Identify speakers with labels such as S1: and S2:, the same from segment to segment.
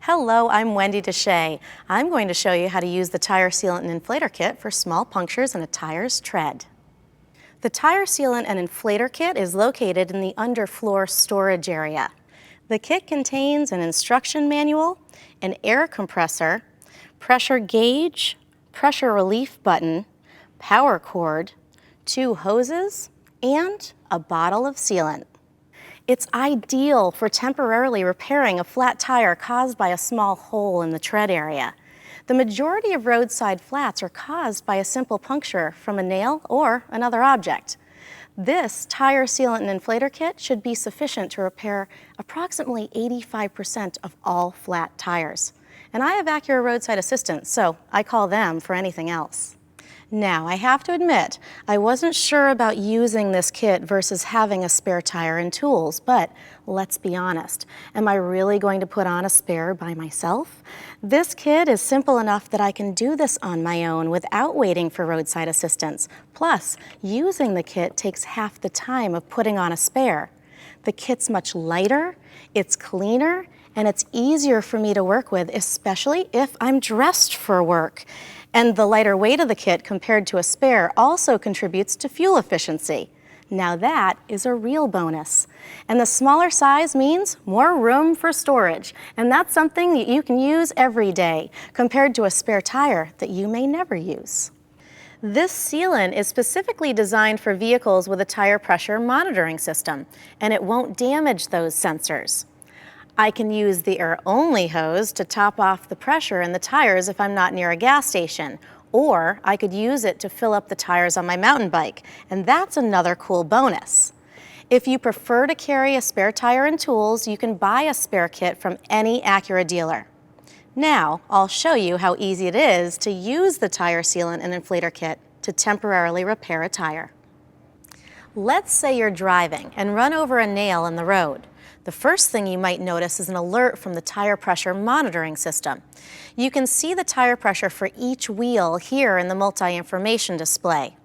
S1: Hello, I'm Wendy Deshay. I'm going to show you how to use the tire sealant and inflator kit for small punctures in a tire's tread. The tire sealant and inflator kit is located in the underfloor storage area. The kit contains an instruction manual, an air compressor, pressure gauge, pressure relief button, power cord, 2 hoses, and a bottle of sealant. It's ideal for temporarily repairing a flat tire caused by a small hole in the tread area. The majority of roadside flats are caused by a simple puncture from a nail or another object. This tire sealant and inflator kit should be sufficient to repair approximately 85% of all flat tires. And I have Acura roadside assistants, so I call them for anything else. Now, I have to admit, I wasn't sure about using this kit versus having a spare tire and tools, but let's be honest. Am I really going to put on a spare by myself? This kit is simple enough that I can do this on my own without waiting for roadside assistance. Plus, using the kit takes half the time of putting on a spare. The kit's much lighter, it's cleaner, and it's easier for me to work with, especially if I'm dressed for work. And the lighter weight of the kit compared to a spare also contributes to fuel efficiency. Now that is a real bonus. And the smaller size means more room for storage. And that's something that you can use every day compared to a spare tire that you may never use. This sealant is specifically designed for vehicles with a tire pressure monitoring system, and it won't damage those sensors. I can use the air-only hose to top off the pressure in the tires if I'm not near a gas station, or I could use it to fill up the tires on my mountain bike, and that's another cool bonus. If you prefer to carry a spare tire and tools, you can buy a spare kit from any Acura dealer. Now, I'll show you how easy it is to use the tire sealant and inflator kit to temporarily repair a tire. Let's say you're driving and run over a nail in the road. The first thing you might notice is an alert from the tire pressure monitoring system. You can see the tire pressure for each wheel here in the multi-information display.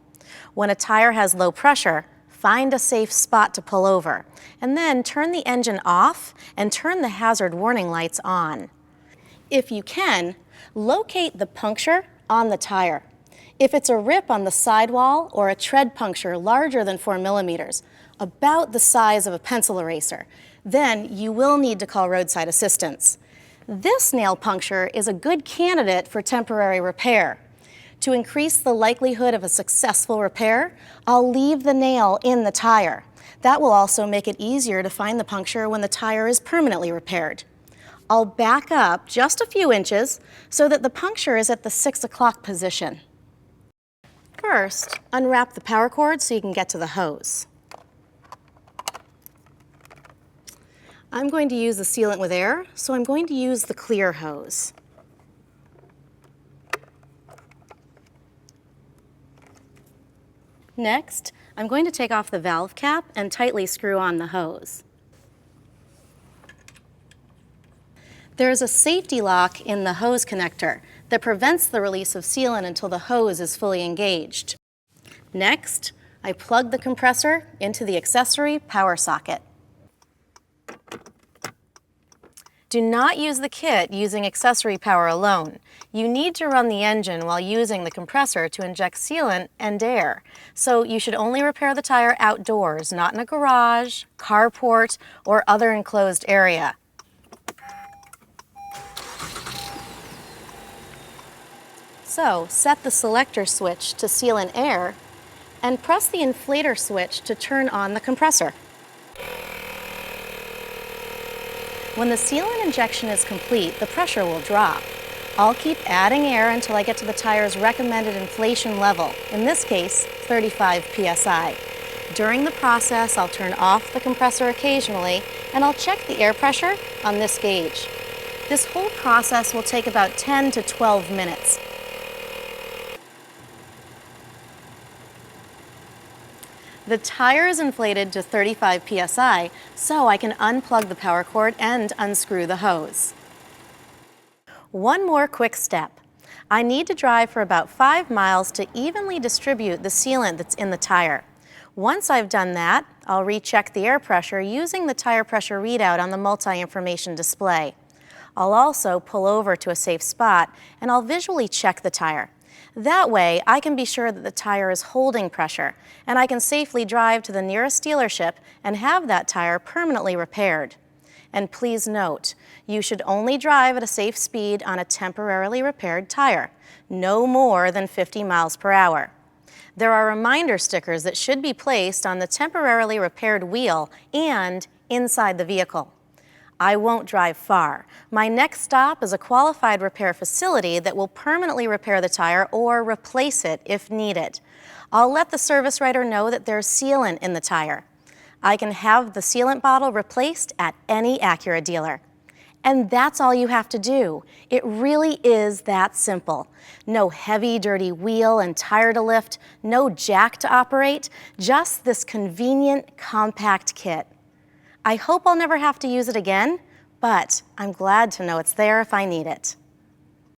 S1: When a tire has low pressure, find a safe spot to pull over, and then turn the engine off and turn the hazard warning lights on. If you can, locate the puncture on the tire. If it's a rip on the sidewall or a tread puncture larger than 4 millimeters, about the size of a pencil eraser, then you will need to call roadside assistance. This nail puncture is a good candidate for temporary repair. To increase the likelihood of a successful repair, I'll leave the nail in the tire. That will also make it easier to find the puncture when the tire is permanently repaired. I'll back up just a few inches so that the puncture is at the 6 o'clock position. First, unwrap the power cord so you can get to the hose. I'm going to use the sealant with air, so I'm going to use the clear hose. Next, I'm going to take off the valve cap and tightly screw on the hose. There is a safety lock in the hose connector that prevents the release of sealant until the hose is fully engaged. Next, I plug the compressor into the accessory power socket. Do not use the kit using accessory power alone. You need to run the engine while using the compressor to inject sealant and air. So you should only repair the tire outdoors, not in a garage, carport, or other enclosed area. So set the selector switch to seal in air and press the inflator switch to turn on the compressor. When the sealant injection is complete, the pressure will drop. I'll keep adding air until I get to the tire's recommended inflation level, in this case, 35 psi. During the process, I'll turn off the compressor occasionally, and I'll check the air pressure on this gauge. This whole process will take about 10 to 12 minutes. The tire is inflated to 35 psi, so I can unplug the power cord and unscrew the hose. One more quick step. I need to drive for about 5 miles to evenly distribute the sealant that's in the tire. Once I've done that, I'll recheck the air pressure using the tire pressure readout on the multi-information display. I'll also pull over to a safe spot and I'll visually check the tire. That way, I can be sure that the tire is holding pressure and I can safely drive to the nearest dealership and have that tire permanently repaired. And please note, you should only drive at a safe speed on a temporarily repaired tire, no more than 50 miles per hour. There are reminder stickers that should be placed on the temporarily repaired wheel and inside the vehicle. I won't drive far. My next stop is a qualified repair facility that will permanently repair the tire or replace it if needed. I'll let the service writer know that there's sealant in the tire. I can have the sealant bottle replaced at any Acura dealer. And that's all you have to do. It really is that simple. No heavy, dirty wheel and tire to lift, no jack to operate, just this convenient, compact kit. I hope I'll never have to use it again, but I'm glad to know it's there if I need it.